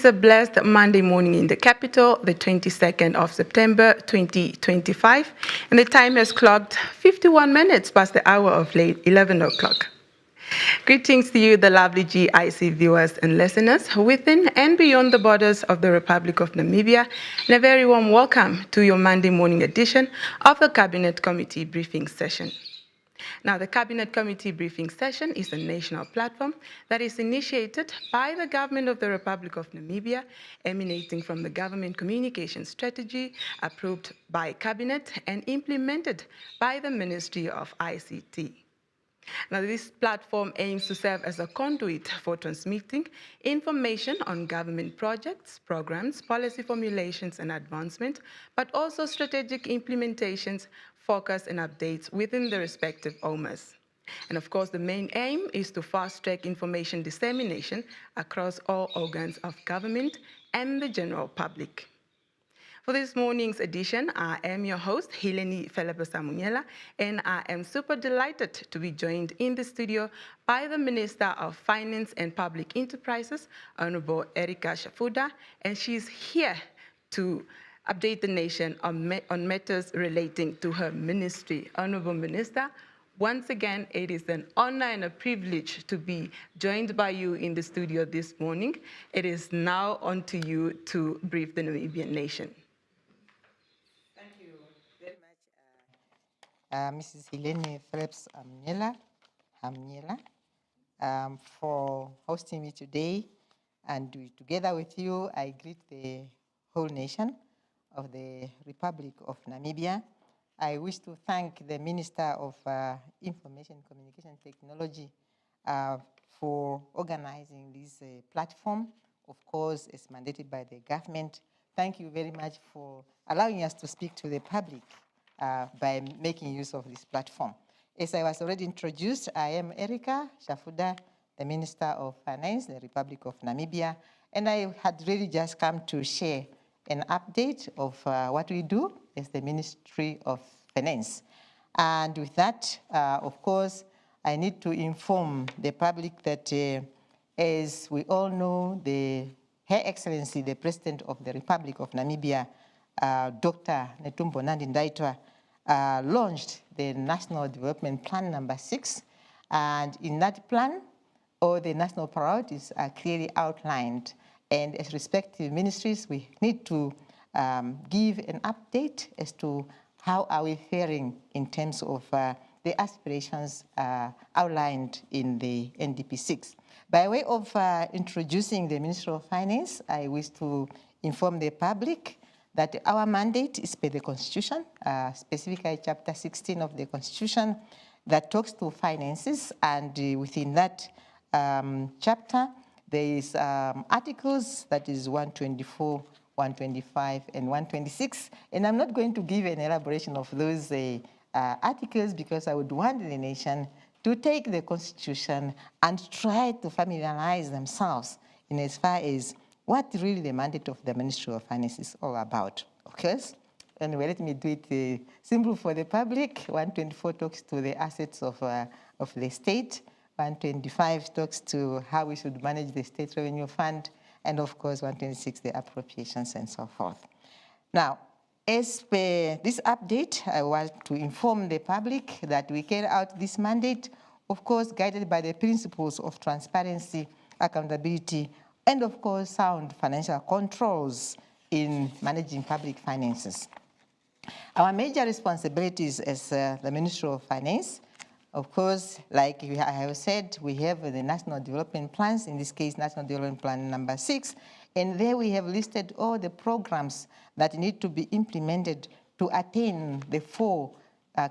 a blessed Monday morning in the capital, the 22nd of September 2025, and the time has clocked 51 minutes past the hour of late 11 o'clock. Greetings to you, the lovely GIC viewers and listeners within and beyond the borders of the Republic of Namibia, and a very warm welcome to your Monday morning edition of the Cabinet Committee briefing session. Now, the Cabinet Committee briefing session is a national platform that is initiated by the Government of the Republic of Namibia, emanating from the Government Communication Strategy approved by Cabinet and implemented by the Ministry of ICT. Now, this platform aims to serve as a conduit for transmitting information on government projects, programs, policy formulations, and advancement, but also strategic implementations, focus, and updates within the respective OMAs. And of course, the main aim is to fast-track information dissemination across all organs of government and the general public. For this morning's edition, I am your host, Hileni Felepe-Samunyela, and I am super delighted to be joined in the studio by the Minister of Finance and Public Enterprises, Honorable Ericah Shafudah, and she's here to update the nation on matters relating to her ministry. Honorable Minister, once again, it is an honor and a privilege to be joined by you in the studio this morning. It is now on to you to brief the Namibian nation. Mrs. Helene Felepe-Samunyela for hosting me today. And together with you, I greet the whole nation of the Republic of Namibia. I wish to thank the Minister of Information Communication Technology for organizing this platform, of course, as mandated by the government. Thank you very much for allowing us to speak to the public by making use of this platform. As I was already introduced, I am Ericah Shafudah, the Minister of Finance, the Republic of Namibia, and I had really just come to share an update of what we do as the Ministry of Finance. And with that, of course, I need to inform the public that as we all know, Her Excellency, the President of the Republic of Namibia, Dr. Netumbo Nandi-Ndaitwah, launched the National Development Plan number 6. And in that plan, all the national priorities are clearly outlined. And as respective ministries, we need to give an update as to how are we faring in terms of the aspirations outlined in the NDP 6. By way of introducing the Ministry of Finance, I wish to inform the public that our mandate is per the Constitution, specifically Chapter 16 of the Constitution, that talks to finances, and within that chapter, there is articles, that is 124, 125, and 126, and I'm not going to give an elaboration of those articles because I would want the nation to take the Constitution and try to familiarize themselves in as far as what really the mandate of the Ministry of Finance is all about, okay? Anyway, let me do it simple for the public. 124 talks to the assets of the state. 125 talks to how we should manage the state revenue fund. And of course, 126, the appropriations and so forth. Now, as per this update, I want to inform the public that we carry out this mandate, of course, guided by the principles of transparency, accountability, and of course, sound financial controls in managing public finances. Our major responsibilities as the Ministry of Finance, of course, like I have said, we have the National Development Plans, in this case, National Development Plan number 6, and there we have listed all the programs that need to be implemented to attain the 4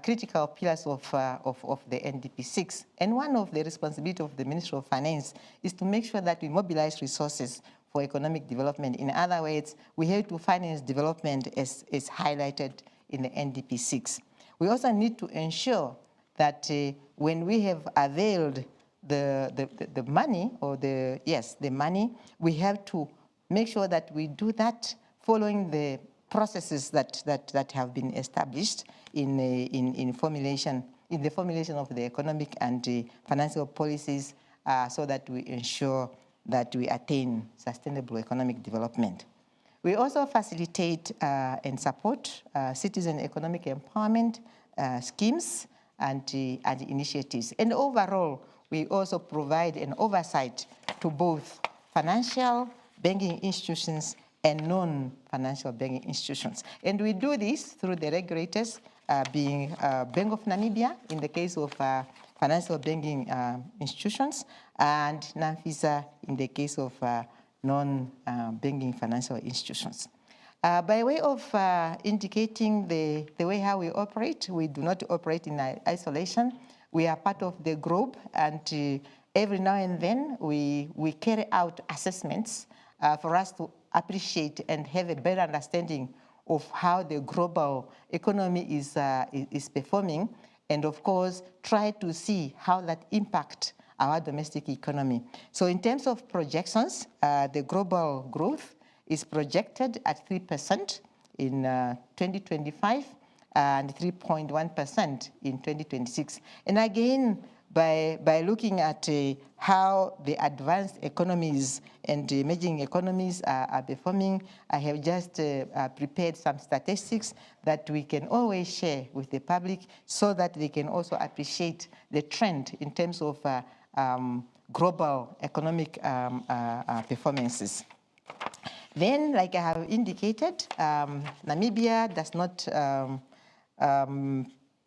critical pillars of the NDP 6. And one of the responsibilities of the Ministry of Finance is to make sure that we mobilize resources for economic development. In other words, we have to finance development as highlighted in the NDP 6. We also need to ensure that when we have availed the money, or the money, we have to make sure that we do that following the processes that have been established in the formulation of the economic and financial policies, so that we ensure that we attain sustainable economic development. We also facilitate and support citizen economic empowerment schemes and initiatives. And overall, we also provide an oversight to both financial banking institutions and non-financial banking institutions. And we do this through the regulators, being Bank of Namibia in the case of financial banking institutions, and NAMFISA in the case of non-banking financial institutions. By way of indicating the way how we operate, we do not operate in isolation. We are part of the group, and every now and then we carry out assessments for us to appreciate and have a better understanding of how the global economy is performing, and of course, try to see how that impacts our domestic economy. So in terms of projections, the global growth is projected at 3% in 2025 and 3.1% in 2026. And again, by looking at how the advanced economies and the emerging economies are performing, I have just prepared some statistics that we can always share with the public so that they can also appreciate the trend in terms of global economic performances. Then, like I have indicated, Namibia does not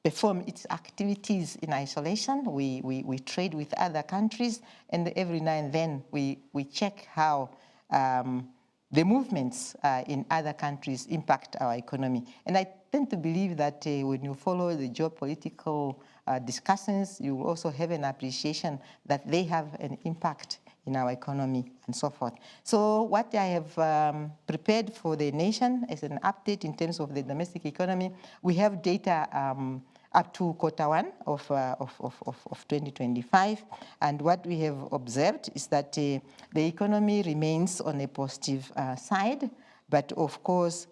perform its activities in isolation. We trade with other countries, and every now and then we check how the movements in other countries impact our economy. And I tend to believe that when you follow the geopolitical discussions, you will also have an appreciation that they have an impact in our economy and so forth. So what I have prepared for the nation as an update in terms of the domestic economy, we have data up to Q1 of 2025. And what we have observed is that the economy remains on a positive side. But of course,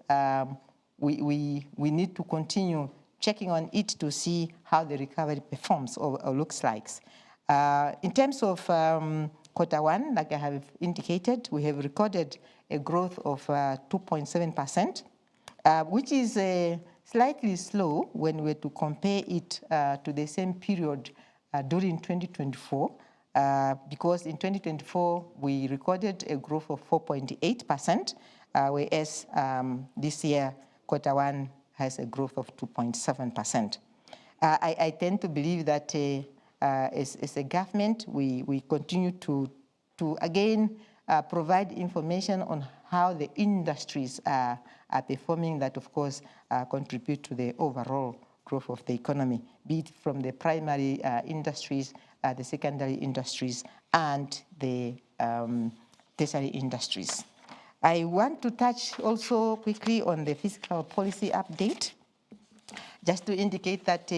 we need to continue checking on it to see how the recovery performs or looks like. In terms of Q1, like I have indicated, we have recorded a growth of 2.7%, which is slightly slow when we're to compare it to the same period during 2024, because in 2024, we recorded a growth of 4.8%, whereas this year, Q1 has a growth of 2.7%. I tend to believe that as a government, we continue to again provide information on how the industries are performing that, of course, contribute to the overall growth of the economy, be it from the primary industries, the secondary industries, and the tertiary industries. I want to touch also quickly on the fiscal policy update, just to indicate that,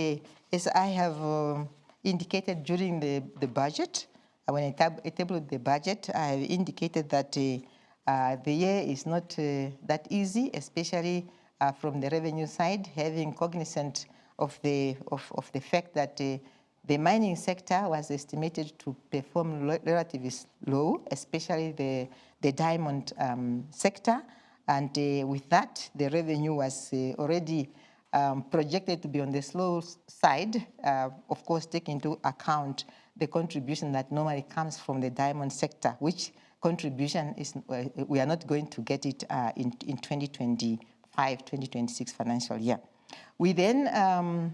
as I have indicated during the budget, when I tabled the budget, I have indicated that the year is not that easy, especially from the revenue side, having cognizant of the fact that the mining sector was estimated to perform relatively low, especially the diamond sector. And with that, the revenue was already projected to be on the slow side, of course, taking into account the contribution that normally comes from the diamond sector, which contribution is we are not going to get it in 2025-2026 financial year. We then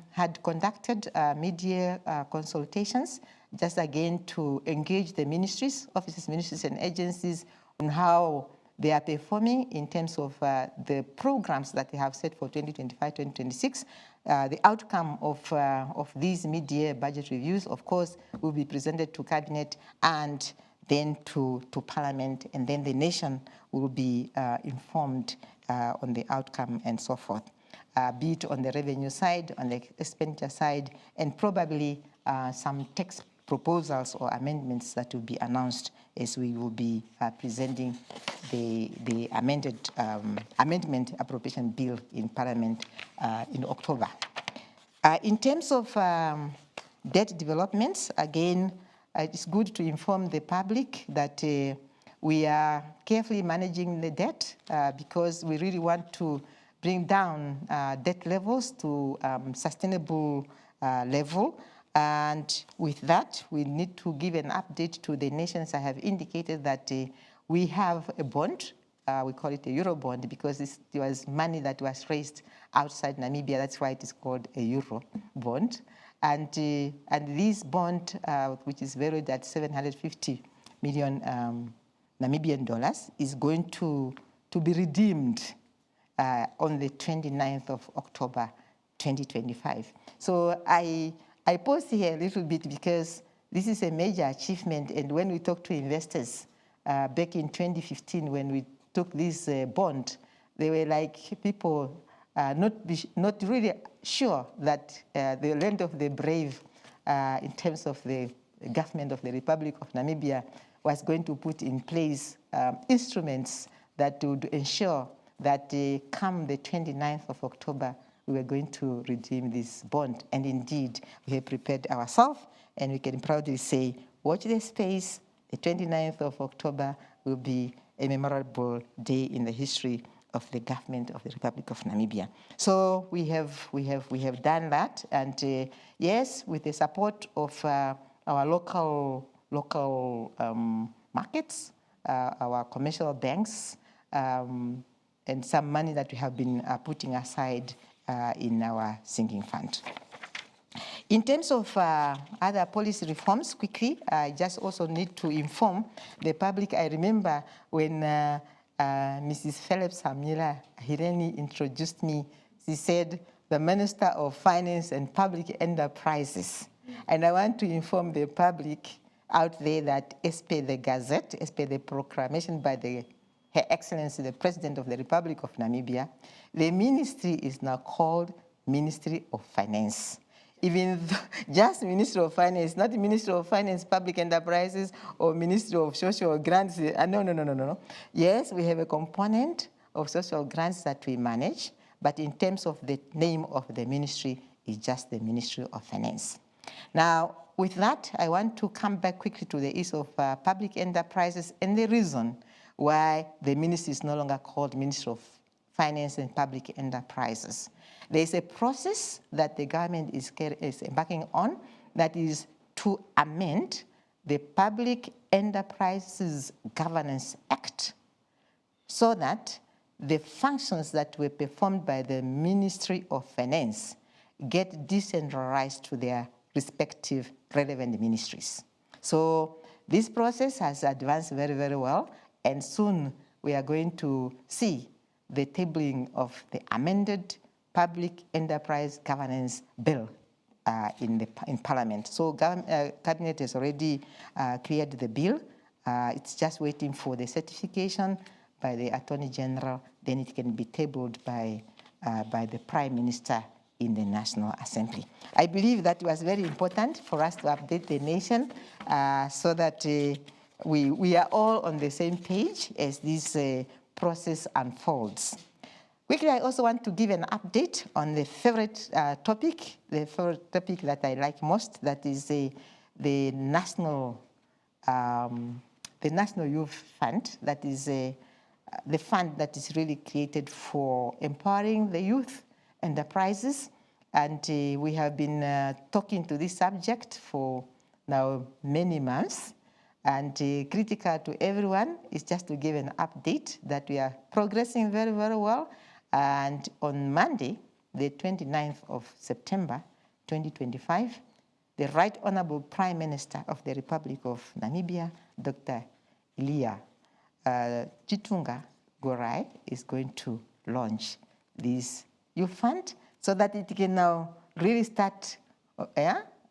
had conducted mid-year consultations, just again to engage the ministries, offices, ministries, and agencies on how they are performing in terms of the programs that they have set for 2025-2026. The outcome of these mid-year budget reviews, of course, will be presented to Cabinet and then to Parliament, and then the nation will be informed on the outcome and so forth, be it on the revenue side, on the expenditure side, and probably some text proposals or amendments that will be announced as we will be presenting the amendment appropriation bill in Parliament in October. In terms of debt developments, again, it's good to inform the public that We are carefully managing the debt because we really want to bring down debt levels to sustainable level. And with that, we need to give an update to the nations. I have indicated that we have a bond. We call it a Euro bond because it was money that was raised outside Namibia. That's why it is called a Euro bond. And this bond, which is valued at 750 million Namibian dollars, is going to be redeemed on the 29th of October, 2025. So I pause here a little bit because this is a major achievement. And when we talk to investors back in 2015, when we took this bond, they were like people not really sure that the land of the brave in terms of the government of the Republic of Namibia was going to put in place instruments that would ensure that come the 29th of October, we were going to redeem this bond. And indeed, we have prepared ourselves, and we can proudly say, watch the space. The 29th of October will be a memorable day in the history of the government of the Republic of Namibia. So we have done that, and yes, with the support of our local markets, our commercial banks, and some money that we have been putting aside in our sinking fund. In terms of other policy reforms, quickly, I just also need to inform the public. I remember when Mrs. Phillips Hamila Hireni introduced me, she said, the Minister of Finance and Public Enterprises. And I want to inform the public out there that as per the Gazette, as per the proclamation by Her Excellency, the President of the Republic of Namibia, the ministry is now called Ministry of Finance. Even though just Ministry of Finance, not the Ministry of Finance, Public Enterprises, or Ministry of Social Grants. No. Yes, we have a component of social grants that we manage, but in terms of the name of the ministry, it's just the Ministry of Finance. Now, with that, I want to come back quickly to the issue of public enterprises and the reason why the ministry is no longer called Ministry of Finance and Public Enterprises. There is a process that the government is embarking on that is to amend the Public Enterprises Governance Act so that the functions that were performed by the Ministry of Finance get decentralized to their respective relevant ministries. So this process has advanced very, very well, and soon we are going to see the tabling of the amended Public Enterprise Governance Bill in Parliament. So Cabinet has already cleared the bill. It's just waiting for the certification by the Attorney General. Then it can be tabled by the Prime Minister in the National Assembly. I believe that was very important for us to update the nation so that we are all on the same page as this process unfolds. Quickly, I also want to give an update on the favorite topic that I like most, that is the National Youth Fund. That is the fund that is really created for empowering the youth enterprises. And we have been talking to this subject for now many months. And critical to everyone is just to give an update that we are progressing very, very well. And on Monday, the 29th of September, 2025, the Right Honorable Prime Minister of the Republic of Namibia, Dr. Ilia Chitunga Gorai, is going to launch this youth fund so that it can now really start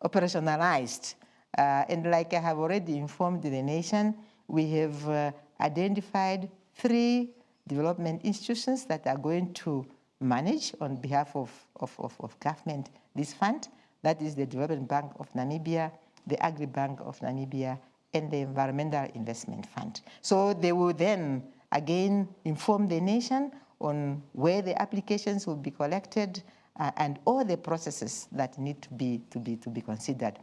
operationalized. And like I have already informed the nation, we have identified 3 development institutions that are going to manage on behalf of government this fund. That is the Development Bank of Namibia, the Agri Bank of Namibia, and the Environmental Investment Fund. So they will then again inform the nation on where the applications will be collected and all the processes that need to be considered.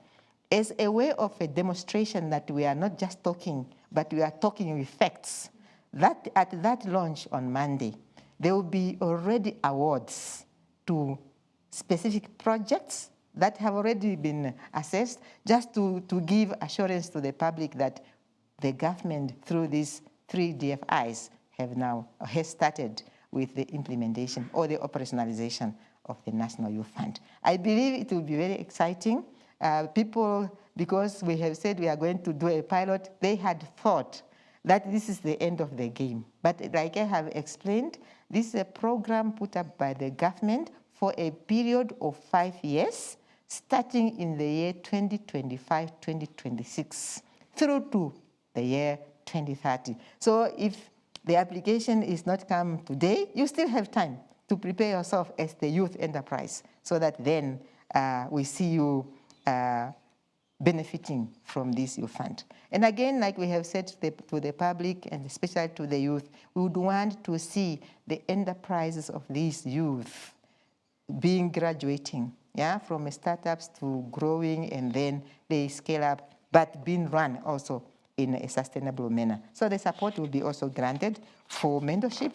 as a way of a demonstration that we are not just talking, but we are talking with facts. That at that launch on Monday, there will be already awards to specific projects that have already been assessed, just to give assurance to the public that the government, through these 3 DFIs, has started with the implementation or the operationalization of the National Youth Fund. I believe it will be very exciting. People, because we have said we are going to do a pilot, they had thought that this is the end of the game. But like I have explained, this is a program put up by the government for a period of 5 years, starting in the year 2025-2026 through to the year 2030. So if the application is not come today, you still have time to prepare yourself as the youth enterprise, so that then we see you benefiting from this youth fund. And again, like we have said to the public and especially to the youth, we would want to see the enterprises of these youth being graduating, from startups to growing, and then they scale up, but being run also in a sustainable manner. So the support will be also granted for mentorship,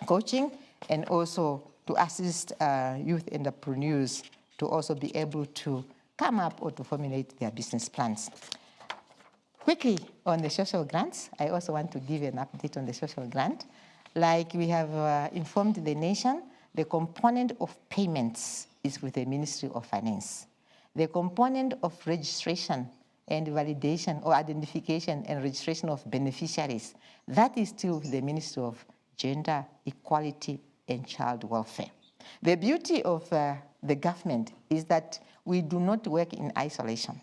coaching, and also to assist youth entrepreneurs to also be able to come up or to formulate their business plans. Quickly on the social grants, I also want to give an update on the social grant. Like we have informed the nation, the component of payments is with the Ministry of Finance. The component of registration and validation or identification and registration of beneficiaries, that is still with the Ministry of Gender, Equality, and Child Welfare. The beauty of the government is that we do not work in isolation.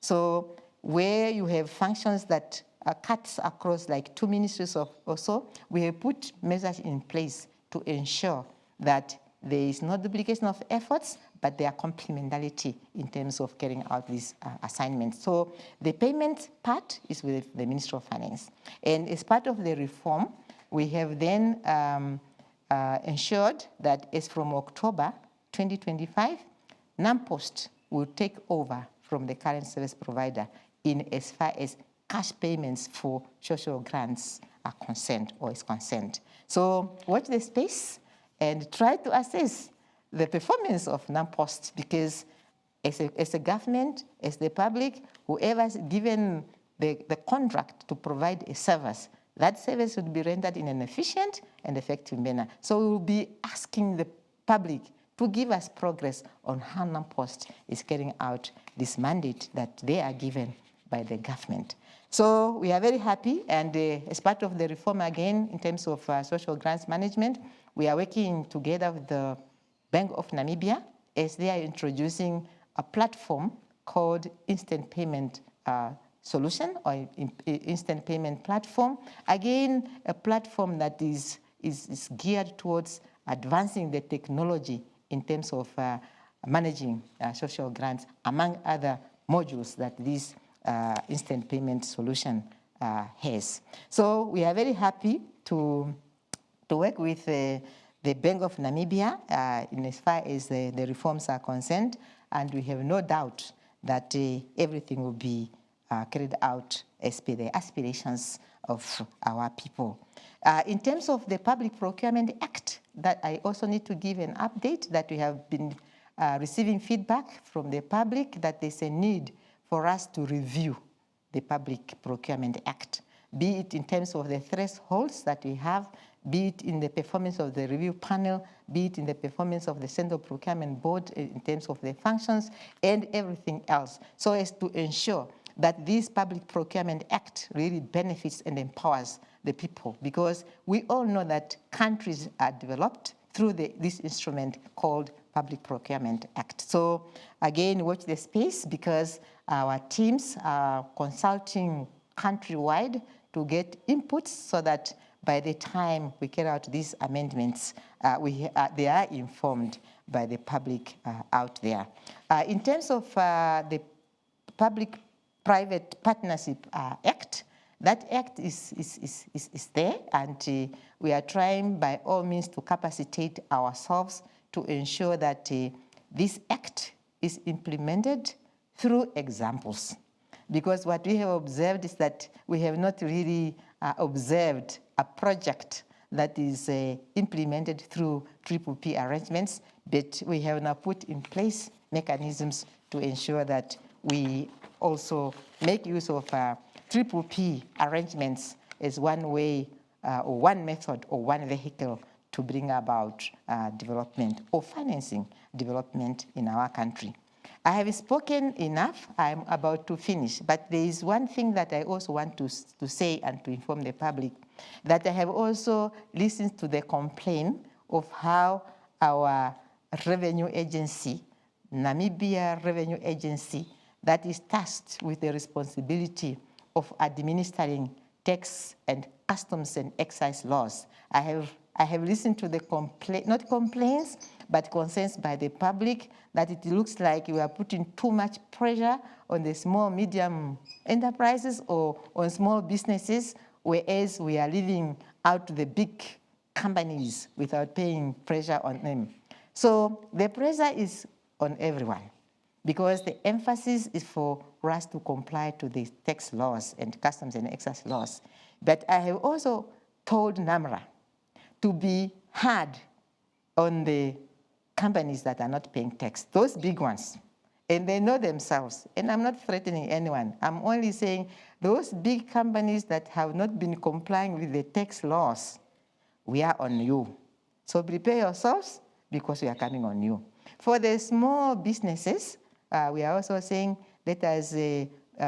So where you have functions that cuts across like 2 ministries or so, we have put measures in place to ensure that there is no duplication of efforts, but there are complementarity in terms of carrying out these assignments. So the payment part is with the Ministry of Finance. And as part of the reform, we have then ensured that as from October 2025, NAMPOST will take over from the current service provider in as far as cash payments for social grants are concerned or is concerned. So watch the space and try to assess the performance of NAMPOST, because as a government, as the public, whoever is given the contract to provide a service, that service would be rendered in an efficient and effective manner. So we will be asking the public to give us progress on how NAMPOST is carrying out this mandate that they are given by the government. So we are very happy, and as part of the reform again, in terms of social grants management, we are working together with the Bank of Namibia as they are introducing a platform called Instant Payment Solution or Instant Payment Platform. Again, a platform that is geared towards advancing the technology in terms of managing social grants, among other modules that this instant payment solution has. So we are very happy to work with the Bank of Namibia in as far as the reforms are concerned, and we have no doubt that everything will be carried out as per the aspirations of our people. In terms of the Public Procurement Act, that I also need to give an update that we have been receiving feedback from the public that there's a need for us to review the Public Procurement Act, be it in terms of the thresholds that we have, be it in the performance of the review panel, be it in the performance of the Central Procurement Board in terms of the functions and everything else, so as to ensure that this Public Procurement Act really benefits and empowers the people, because we all know that countries are developed through this instrument called Public Procurement Act. So again, watch the space, because our teams are consulting countrywide to get inputs so that by the time we carry out these amendments, they are informed by the public out there. In terms of the Public-Private Partnership Act, that act is there, and we are trying by all means to capacitate ourselves to ensure that this act is implemented through examples. Because what we have observed is that we have not really observed a project that is implemented through PPP arrangements, but we have now put in place mechanisms to ensure that we also make use of PPP arrangements as one way or one method or one vehicle to bring about development or financing development in our country. I have spoken enough. I'm about to finish, but there is one thing that I also want to say and to inform the public, that I have also listened to the complaint of how our revenue agency, Namibia Revenue Agency, that is tasked with the responsibility of administering tax and customs and excise laws. I have listened to the not complaints, but concerns by the public that it looks like we are putting too much pressure on the small, medium enterprises or on small businesses, whereas we are leaving out the big companies without paying pressure on them. So the pressure is on everyone, because the emphasis is for us to comply to the tax laws and customs and excise laws. But I have also told NAMRA to be hard on the companies that are not paying tax, those big ones. And they know themselves, and I'm not threatening anyone. I'm only saying those big companies that have not been complying with the tax laws, we are on you. So prepare yourselves, because we are coming on you. For the small businesses, we are also saying, let us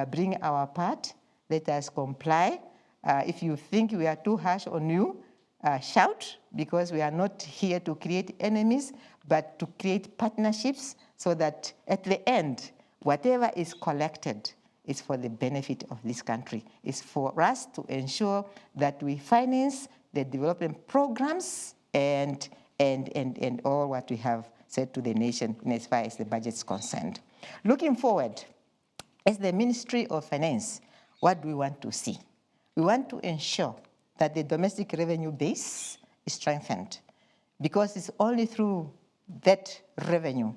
bring our part, let us comply. If you think we are too harsh on you, shout, because we are not here to create enemies, but to create partnerships so that at the end, whatever is collected is for the benefit of this country. It's for us to ensure that we finance the development programs and all what we have said to the nation in as far as the budget is concerned. Looking forward, as the Ministry of Finance, what do we want to see? We want to ensure that the domestic revenue base is strengthened, because it's only through that revenue,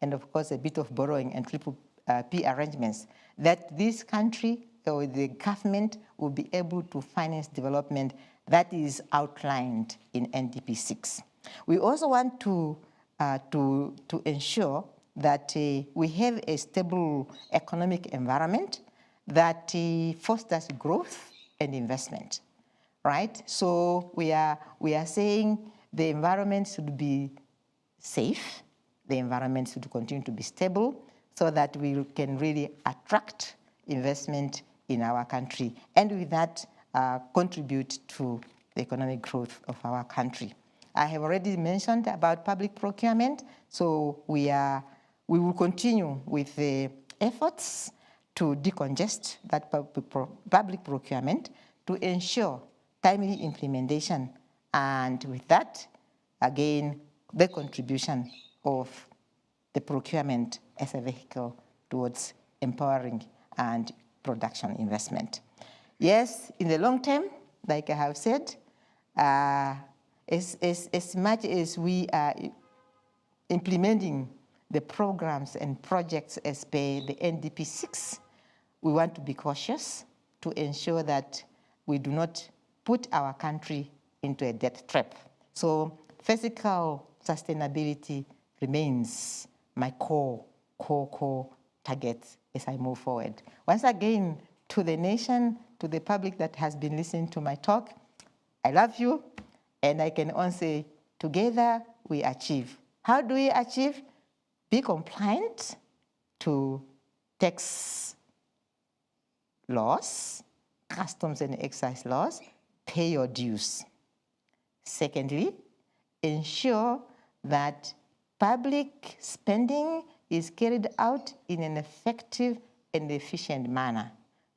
and of course a bit of borrowing and PPP arrangements, that this country or the government will be able to finance development that is outlined in NDP 6. We also want to ensure that we have a stable economic environment that fosters growth and investment, right? So we are saying the environment should be safe, the environment should continue to be stable, so that we can really attract investment in our country, and with that contribute to the economic growth of our country. I have already mentioned about public procurement, so we will continue with the efforts to decongest that public procurement to ensure timely implementation, and with that, again, the contribution of the procurement as a vehicle towards empowering and production investment. Yes, in the long term, like I have said, as much as we are implementing the programs and projects as per the NDP 6, we want to be cautious to ensure that we do not put our country into a debt trap. So fiscal sustainability remains my core target as I move forward. Once again, to the nation, to the public that has been listening to my talk, I love you, and I can only say, together we achieve. How do we achieve? Be compliant to tax laws, customs and excise laws, pay your dues. Secondly, ensure that public spending is carried out in an effective and efficient manner.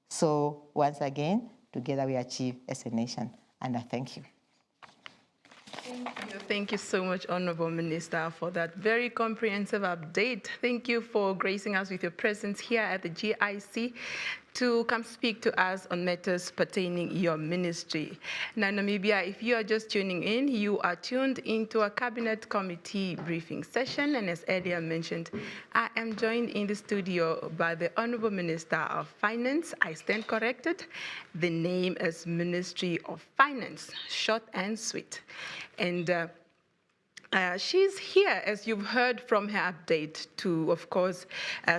So once again, together we achieve as a nation, and I thank you. Thank you. Thank you so much, Honorable Minister, for that very comprehensive update. Thank you for gracing us with your presence here at the GIC to come speak to us on matters pertaining your ministry. Now, Namibia, if you are just tuning in, you are tuned into a Cabinet Committee briefing session. And as earlier mentioned, I am joined in the studio by the Honorable Minister of Finance. I stand corrected. The name is Ministry of Finance, short and sweet. And she's here, as you've heard from her update, to, of course,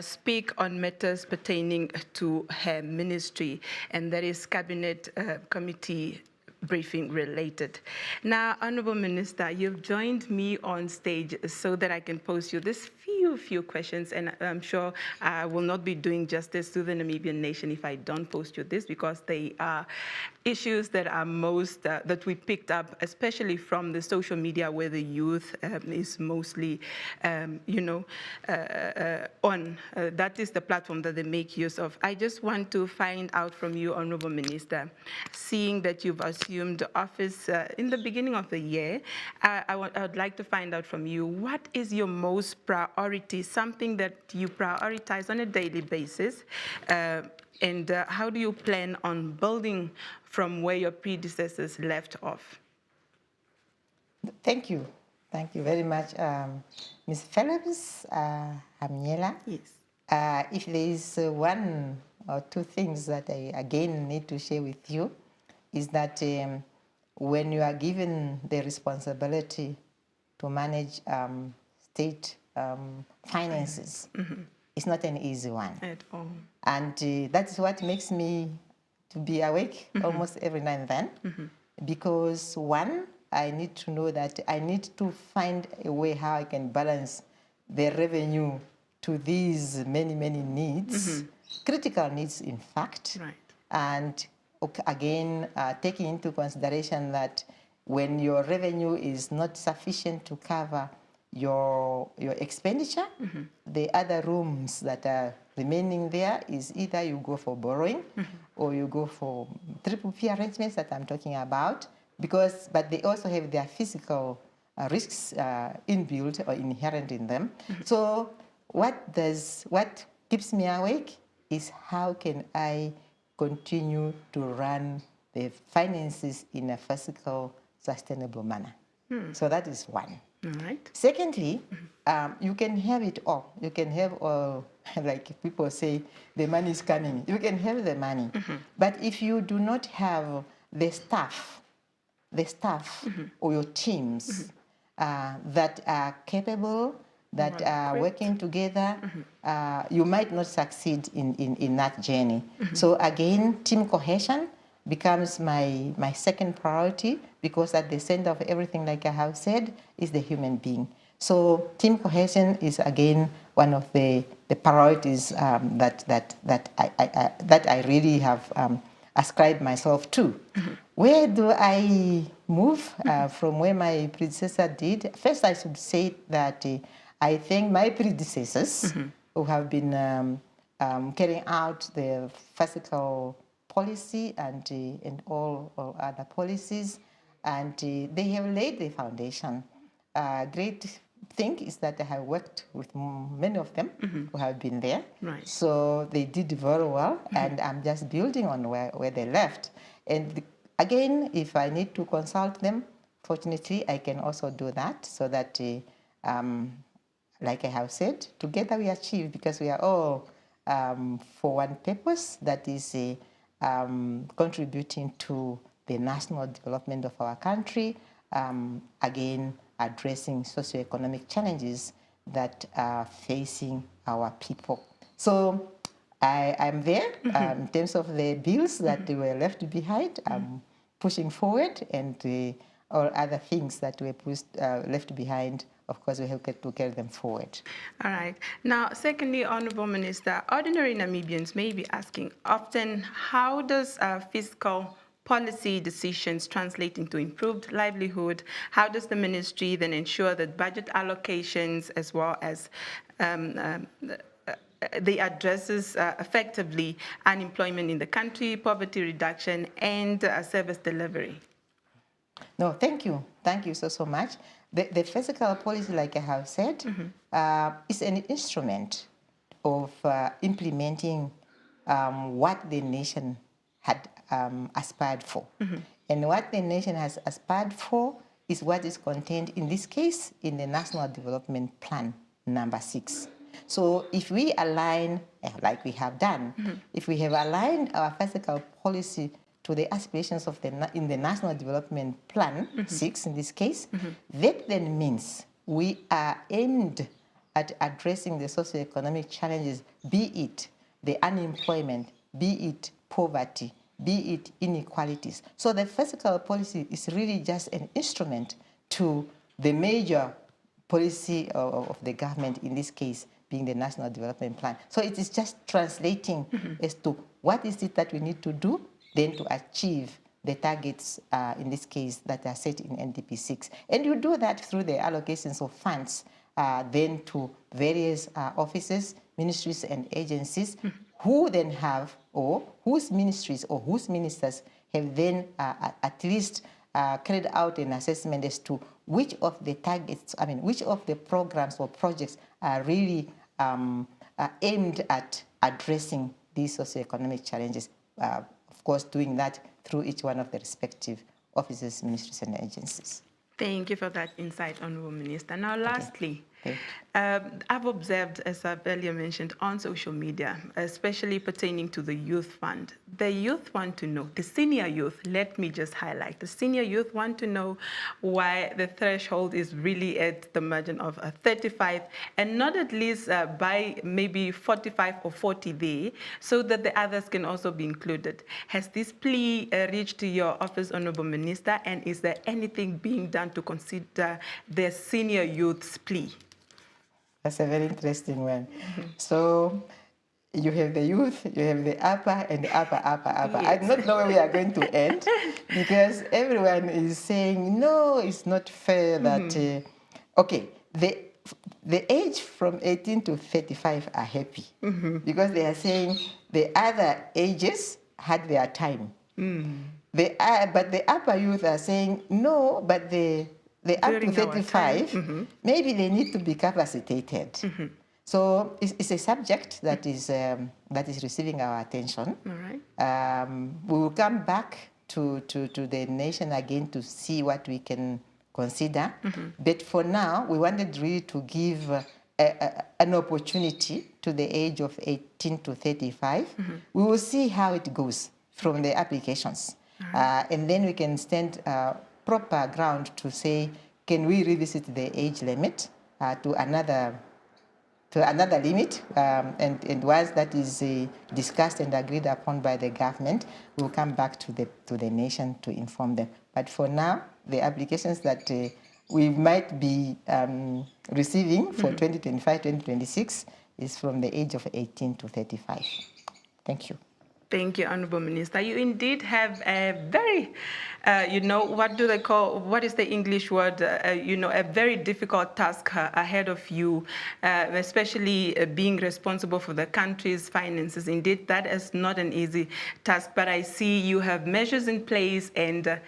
speak on matters pertaining to her ministry, and that is Cabinet Committee briefing related. Now, Honorable Minister, you've joined me on stage so that I can pose you this few questions, and I'm sure I will not be doing justice to the Namibian nation if I don't pose you this, because they are issues that are most, that we picked up, especially from the social media where the youth is mostly, on. That is the platform that they make use of. I just want to find out from you, Honorable Minister, seeing that you've assumed office in the beginning of the year, I would like to find out from you, what is your most priority, something that you prioritize on a daily basis, and how do you plan on building from where your predecessors left off? Thank you. Thank you very much, Ms. Phillips, Amiela. Yes. If there is one or two things that I, again, need to share with you, is that when you are given the responsibility to manage state finances, it's not an easy one. At all. And that's what makes me to be awake almost every now and then, because one, I need to know that I need to find a way how I can balance the revenue to these many needs, critical needs, in fact. Right. And again, taking into consideration that when your revenue is not sufficient to cover your expenditure, the other rooms that are remaining there is either you go for borrowing or you go for triple P arrangements that I'm talking about, but they also have their physical risks inbuilt or inherent in them. So what keeps me awake is how can I continue to run the finances in a fiscal sustainable manner. So that is one. All right. Secondly, you can have it all. You can have all, like people say, the money is coming. You can have the money. But if you do not have the staff or your teams that are capable, that are working together, you might not succeed in that journey. So again, team cohesion becomes my second priority, because at the center of everything, like I have said, is the human being. So team cohesion is again one of the priorities that I really have ascribed myself to. Where do I move from where my predecessor did? First, I should say that I thank my predecessors who have been carrying out the fiscal policy and all other policies, and they have laid the foundation. Great thing is that I have worked with many of them who have been there. Right. So they did very well, and I'm just building on where they left. And again, if I need to consult them, fortunately, I can also do that, so that, like I have said, together we achieve, because we are all for one purpose, that is contributing to the national development of our country, again, addressing socioeconomic challenges that are facing our people. So I'm there in terms of the bills that were left behind. I'm pushing forward, and all other things that were left behind, of course, we have to carry them forward. All right. Now, secondly, Honorable Minister, ordinary Namibians may be asking often, how does fiscal policy decisions translate into improved livelihood? How does the ministry then ensure that budget allocations, as well as they addresses effectively unemployment in the country, poverty reduction, and service delivery? No, thank you. Thank you so much. The fiscal policy, like I have said, is an instrument of implementing what the nation had aspired for. And what the nation has aspired for is what is contained, in this case, in the National Development Plan number 6. So if we align, like we have done, if we have aligned our fiscal policy to the aspirations of in the National Development Plan 6, in this case, that then means we are aimed at addressing the socioeconomic challenges, be it the unemployment, be it poverty, be it inequalities. So the fiscal policy is really just an instrument to the major policy of the government, in this case being the National Development Plan. So it is just translating as to what is it that we need to do then to achieve the targets, in this case, that are set in NDP 6. And you do that through the allocations of funds then to various offices, ministries and agencies who then have, or whose ministries or whose ministers have then at least carried out an assessment as to which of the targets, which of the programs or projects are really aimed at addressing these socioeconomic challenges. Of course, doing that through each one of the respective offices, ministries, and agencies. Thank you for that insight, Honourable Minister. Now, lastly, okay. I've observed, as I've earlier mentioned, on social media, especially pertaining to the youth fund. The youth want to know, the senior youth, let me just highlight, the senior youth want to know why the threshold is really at the margin of 35 and not at least by maybe 45 or 40 there, so that the others can also be included. Has this plea reached your office, Honourable Minister, and is there anything being done to consider the senior youth's plea? That's a very interesting one. So you have the youth, you have the upper and the upper. Yes. I do not know where we are going to end because everyone is saying, no, it's not fair that, okay, the age from 18 to 35 are happy because they are saying the other ages had their time. But the upper youth are saying, no, but the up to 35, maybe they need to be capacitated. So it's a subject that is receiving our attention. All right. We will come back to the nation again to see what we can consider. But for now, we wanted really to give an opportunity to the age of 18 to 35. We will see how it goes from the applications. And then we can stand proper ground to say, can we revisit the age limit to another limit? And once that is discussed and agreed upon by the government, we'll come back to the nation to inform them. But for now, the applications that we might be receiving for 2025-2026 is from the age of 18 to 35. Thank you. Thank you, Honourable Minister. You indeed have a very, what is the English word? A very difficult task ahead of you, especially being responsible for the country's finances. Indeed, that is not an easy task, but I see you have measures in place and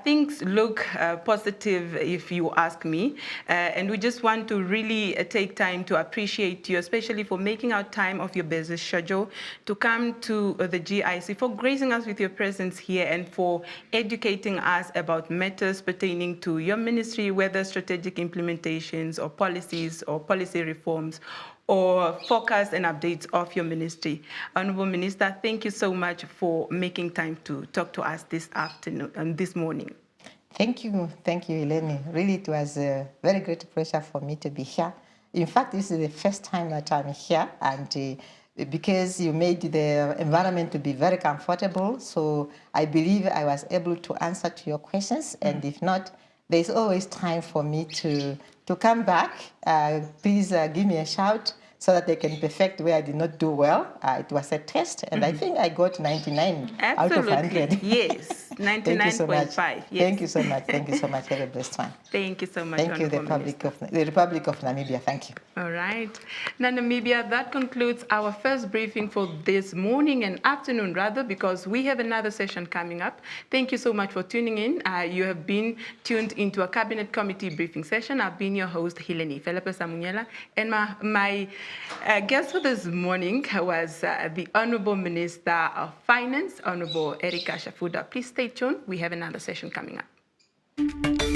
things look positive, if you ask me. And we just want to really take time to appreciate you, especially for making out time of your busy schedule to come to the GIC, for gracing us with your presence here and for educating us about matters pertaining to your ministry, whether strategic implementations or policies or policy reforms or focus and updates of your ministry. Honourable Minister, thank you so much for making time to talk to us this afternoon and this morning. Thank you, Eleni. Really, it was a very great pleasure for me to be here. In fact, this is the first time that I'm here, and because you made the environment to be very comfortable, so I believe I was able to answer to your questions. And if not, there's always time for me to come back. Please give me a shout so that they can perfect where I did not do well. It was a test, and I think I got 99 out of 100. Yes. Thank you so much. 99.5, yes. Thank you so much. Thank you so much. Have a blessed one. Thank you so much, Thank you, the Republic of Namibia. Thank you. All right. Now, Namibia, that concludes our first briefing for this morning and afternoon, rather, because we have another session coming up. Thank you so much for tuning in. You have been tuned into a Cabinet Committee briefing session. I've been your host, Hileni Felipe Samunyela, and my guest for this morning was the Honorable Minister of Finance, Honorable Ericah Shafudah. Please stay tuned. We have another session coming up.